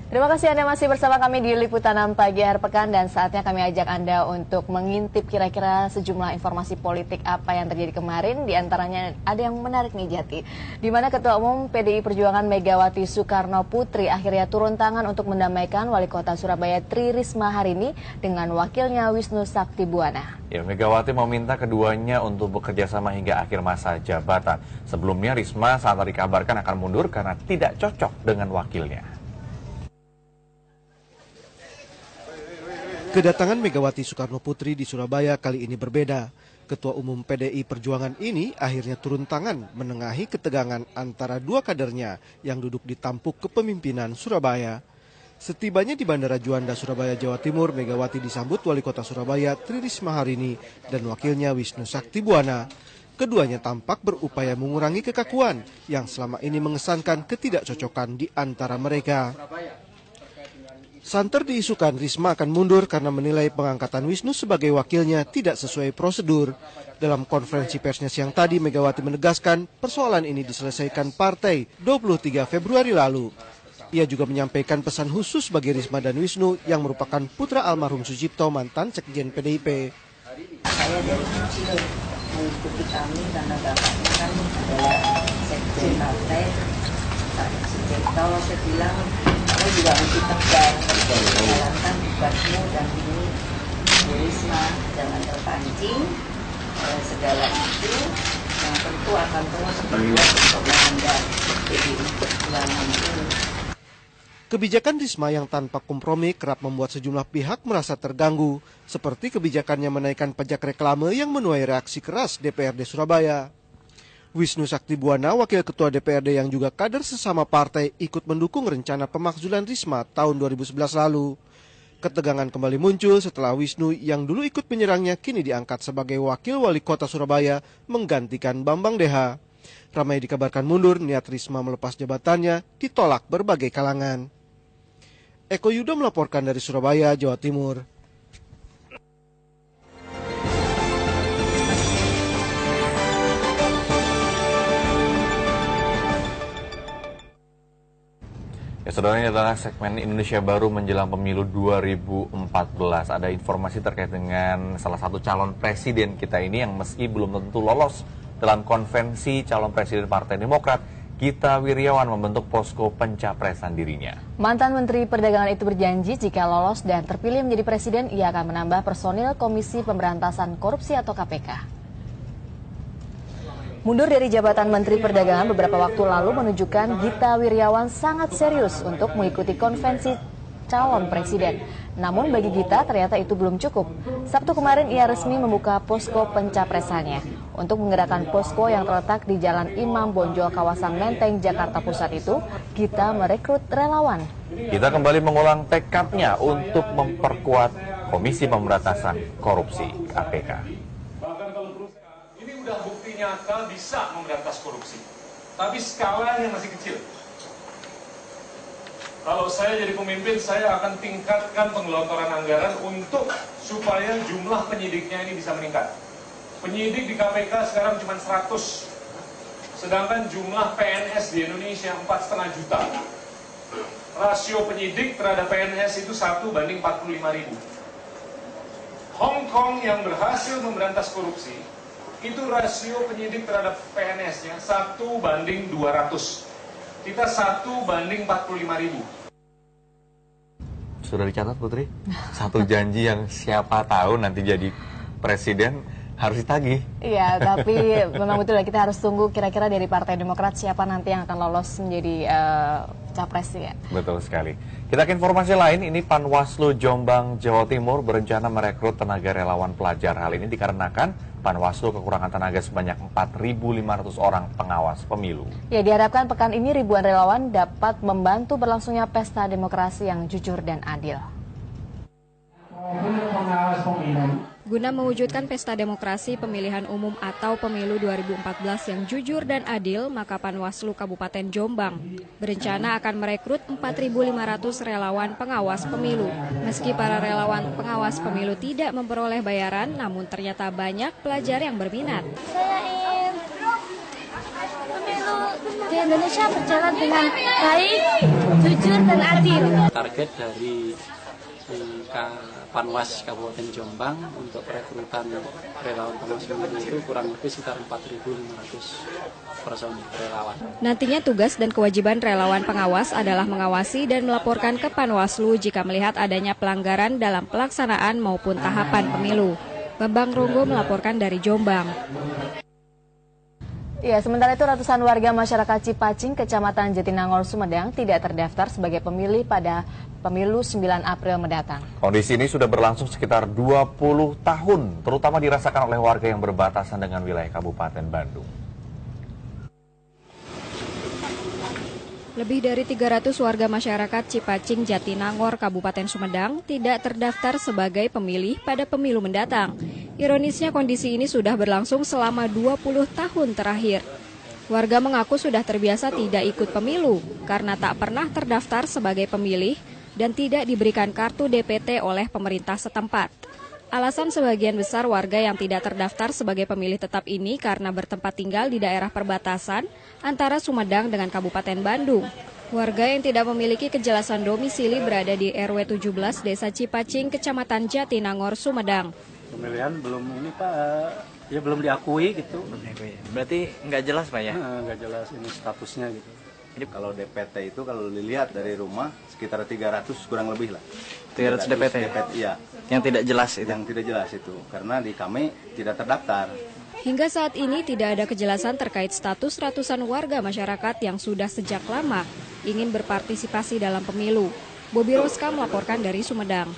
Terima kasih Anda masih bersama kami di Liputan 6 Pagi Akhir Pekan dan saatnya kami ajak Anda untuk mengintip kira-kira sejumlah informasi politik apa yang terjadi kemarin. Di antaranya ada yang menarik nih Jati, di mana Ketua Umum PDI Perjuangan Megawati Soekarno Putri akhirnya turun tangan untuk mendamaikan Wali Kota Surabaya Tri Risma hari ini dengan wakilnya Wisnu Saktibuwana. Ya, Megawati meminta keduanya untuk bekerja sama hingga akhir masa jabatan. Sebelumnya Risma saat dikabarkan akan mundur karena tidak cocok dengan wakilnya. Kedatangan Megawati Soekarno Putri di Surabaya kali ini berbeda. Ketua Umum PDI Perjuangan ini akhirnya turun tangan menengahi ketegangan antara dua kadernya yang duduk di tampuk kepemimpinan Surabaya. Setibanya di Bandara Juanda, Surabaya, Jawa Timur, Megawati disambut Wali Kota Surabaya Tri Risma hari ini dan wakilnya Wisnu Saktibuwana. Keduanya tampak berupaya mengurangi kekakuan yang selama ini mengesankan ketidakcocokan di antara mereka. Santer diisukan Risma akan mundur karena menilai pengangkatan Wisnu sebagai wakilnya tidak sesuai prosedur. Dalam konferensi persnya siang tadi, Megawati menegaskan persoalan ini diselesaikan partai 23 Februari lalu. Ia juga menyampaikan pesan khusus bagi Risma dan Wisnu yang merupakan putra almarhum Sucipto, mantan Sekjen PDIP. Saya dari kecil mengikuti kami karena bapaknya kan adalah Sekjen partai, Pak Sucipto. Saya bilang, saya juga mesti tegar, jalankan tugasmu dan ini Bu Risma, jangan terpancing segala itu yang tentu akan terus berbuat untuk melanda PDI Perjuangan ini. Kebijakan Risma yang tanpa kompromi kerap membuat sejumlah pihak merasa terganggu, seperti kebijakannya menaikkan pajak reklame yang menuai reaksi keras DPRD Surabaya. Wisnu Saktibuwana, Wakil Ketua DPRD yang juga kader sesama partai, ikut mendukung rencana pemakzulan Risma tahun 2011 lalu. Ketegangan kembali muncul setelah Wisnu yang dulu ikut menyerangnya kini diangkat sebagai Wakil Wali Kota Surabaya menggantikan Bambang Deha. Ramai dikabarkan mundur, niat Risma melepas jabatannya ditolak berbagai kalangan. Eko Yudo melaporkan dari Surabaya, Jawa Timur. Ya, saudara, ini adalah segmen Indonesia Baru menjelang pemilu 2014. Ada informasi terkait dengan salah satu calon presiden kita ini yang meski belum tentu lolos dalam konvensi calon presiden Partai Demokrat, Gita Wirjawan membentuk posko pencapresan dirinya. Mantan Menteri Perdagangan itu berjanji jika lolos dan terpilih menjadi presiden, ia akan menambah personil Komisi Pemberantasan Korupsi atau KPK. Mundur dari jabatan Menteri Perdagangan beberapa waktu lalu menunjukkan Gita Wirjawan sangat serius untuk mengikuti konvensi calon presiden. Namun bagi Gita ternyata itu belum cukup. Sabtu kemarin ia resmi membuka posko pencapresannya. Untuk menggerakkan posko yang terletak di Jalan Imam Bonjol, kawasan Menteng, Jakarta Pusat itu, Gita merekrut relawan. Gita kembali mengulang tekadnya untuk memperkuat Komisi Pemberantasan Korupsi (KPK). Sudah bukti nyata bisa memberantas korupsi, tapi skalanya masih kecil. Kalau saya jadi pemimpin, saya akan tingkatkan penggelontoran anggaran untuk supaya jumlah penyidiknya ini bisa meningkat. Penyidik di KPK sekarang cuma 100, sedangkan jumlah PNS di Indonesia 4,5 juta. Rasio penyidik terhadap PNS itu 1:45.000. Hong Kong yang berhasil memberantas korupsi, itu rasio penyidik terhadap PNS-nya 1:200. Kita 1:45.000. Sudah dicatat, Putri? Satu janji yang siapa tahu nanti jadi presiden harus ditagih. Iya, tapi memang betul kita harus tunggu kira-kira dari Partai Demokrat siapa nanti yang akan lolos menjadi capres ya. Betul sekali. Kita ke informasi lain, ini Panwaslu Jombang, Jawa Timur berencana merekrut tenaga relawan pelajar. Hal ini dikarenakan Panwaslu kekurangan tenaga sebanyak 4.500 orang pengawas pemilu. Ya, diharapkan pekan ini ribuan relawan dapat membantu berlangsungnya pesta demokrasi yang jujur dan adil. Guna mewujudkan pesta demokrasi pemilihan umum atau pemilu 2014 yang jujur dan adil, maka Panwaslu Kabupaten Jombang berencana akan merekrut 4.500 relawan pengawas pemilu. Meski para relawan pengawas pemilu tidak memperoleh bayaran, namun ternyata banyak pelajar yang berminat. Saya ingin pemilu di Indonesia berjalan dengan baik, jujur, dan adil. Target dari Panwas Kabupaten Jombang untuk perekrutan relawan Panwas Pemilu itu kurang lebih sekitar 4.500 personil relawan. Nantinya tugas dan kewajiban relawan pengawas adalah mengawasi dan melaporkan ke Panwaslu jika melihat adanya pelanggaran dalam pelaksanaan maupun tahapan pemilu. Bambang Ronggo melaporkan dari Jombang. Ya, sementara itu ratusan warga masyarakat Cipacing, Kecamatan Jatinangor, Sumedang tidak terdaftar sebagai pemilih pada pemilu 9 April mendatang. Kondisi ini sudah berlangsung sekitar 20 tahun, terutama dirasakan oleh warga yang berbatasan dengan wilayah Kabupaten Bandung. Lebih dari 300 warga masyarakat Cipacing, Jatinangor, Kabupaten Sumedang tidak terdaftar sebagai pemilih pada pemilu mendatang. Ironisnya kondisi ini sudah berlangsung selama 20 tahun terakhir. Warga mengaku sudah terbiasa tidak ikut pemilu karena tak pernah terdaftar sebagai pemilih dan tidak diberikan kartu DPT oleh pemerintah setempat. Alasan sebagian besar warga yang tidak terdaftar sebagai pemilih tetap ini karena bertempat tinggal di daerah perbatasan antara Sumedang dengan Kabupaten Bandung. Warga yang tidak memiliki kejelasan domisili berada di RW 17 Desa Cipacing, Kecamatan Jatinangor, Sumedang. Pemilihan belum ini Pak, ya belum diakui gitu. Berarti nggak jelas Pak ya? Nggak jelas ini statusnya gitu. Jadi kalau DPT itu kalau dilihat dari rumah sekitar 300 kurang lebih lah. 300 DPT? Iya. Yang tidak jelas itu? Yang tidak jelas itu, karena di kami tidak terdaftar. Hingga saat ini tidak ada kejelasan terkait status ratusan warga masyarakat yang sudah sejak lama ingin berpartisipasi dalam pemilu. Bobi Roska melaporkan dari Sumedang.